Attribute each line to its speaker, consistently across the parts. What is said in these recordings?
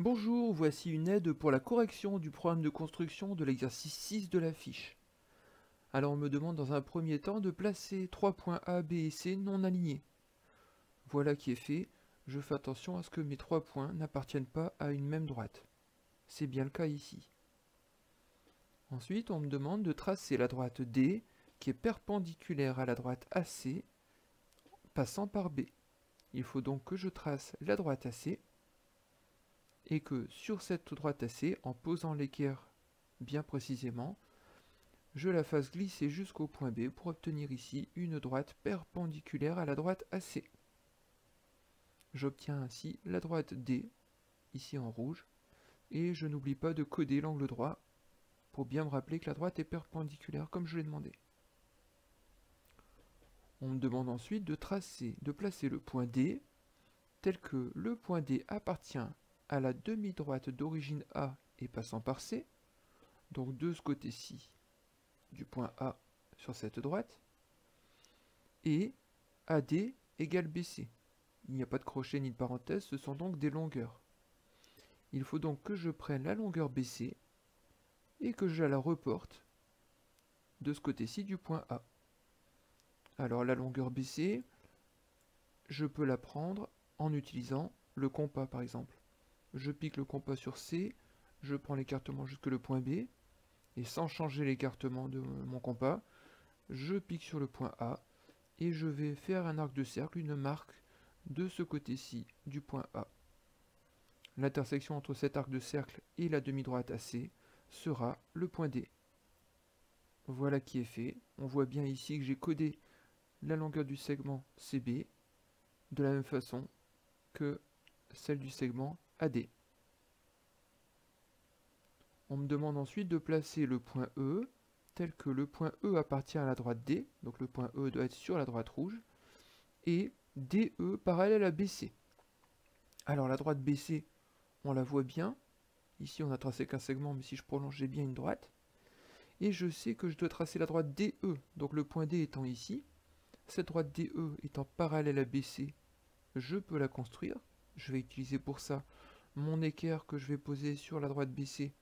Speaker 1: Bonjour, voici une aide pour la correction du problème de construction de l'exercice 6 de la fiche. Alors on me demande dans un premier temps de placer 3 points A, B et C non alignés. Voilà qui est fait, je fais attention à ce que mes 3 points n'appartiennent pas à une même droite. C'est bien le cas ici. Ensuite on me demande de tracer la droite D qui est perpendiculaire à la droite AC passant par B. Il faut donc que je trace la droite AC et que sur cette droite AC, en posant l'équerre bien précisément, je la fasse glisser jusqu'au point B pour obtenir ici une droite perpendiculaire à la droite AC. J'obtiens ainsi la droite D, ici en rouge, et je n'oublie pas de coder l'angle droit pour bien me rappeler que la droite est perpendiculaire comme je l'ai demandé. On me demande ensuite de placer le point D tel que le point D appartient à la demi-droite d'origine A et passant par C, donc de ce côté-ci du point A sur cette droite, et AD égale BC. Il n'y a pas de crochet ni de parenthèse, ce sont donc des longueurs. Il faut donc que je prenne la longueur BC et que je la reporte de ce côté-ci du point A. Alors la longueur BC, je peux la prendre en utilisant le compas par exemple. Je pique le compas sur C, je prends l'écartement jusque le point B, et sans changer l'écartement de mon compas, je pique sur le point A, et je vais faire un arc de cercle, une marque de ce côté-ci du point A. L'intersection entre cet arc de cercle et la demi-droite AC sera le point D. Voilà qui est fait. On voit bien ici que j'ai codé la longueur du segment CB de la même façon que celle du segment AD. On me demande ensuite de placer le point E tel que le point E appartient à la droite D, donc le point E doit être sur la droite rouge, et DE parallèle à BC. Alors la droite BC, on la voit bien. Ici on a tracé qu'un segment, mais si je prolonge, j'ai bien une droite. Et je sais que je dois tracer la droite DE, donc le point D étant ici. Cette droite DE étant parallèle à BC, je peux la construire. Je vais utiliser pour ça mon équerre que je vais poser sur la droite BC,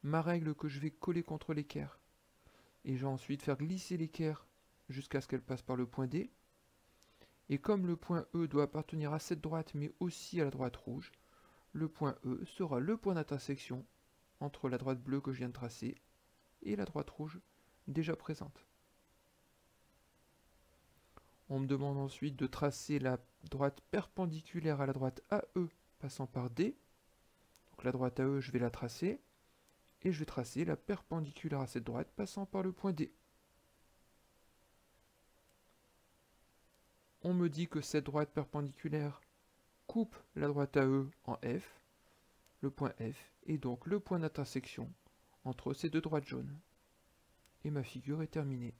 Speaker 1: ma règle que je vais coller contre l'équerre, et je vais ensuite faire glisser l'équerre jusqu'à ce qu'elle passe par le point D. Et comme le point E doit appartenir à cette droite mais aussi à la droite rouge, le point E sera le point d'intersection entre la droite bleue que je viens de tracer et la droite rouge déjà présente. On me demande ensuite de tracer la droite perpendiculaire à la droite AE passant par D. Donc la droite AE, je vais la tracer, et je vais tracer la perpendiculaire à cette droite passant par le point D. On me dit que cette droite perpendiculaire coupe la droite AE en F. Le point F est donc le point d'intersection entre ces deux droites jaunes. Et ma figure est terminée.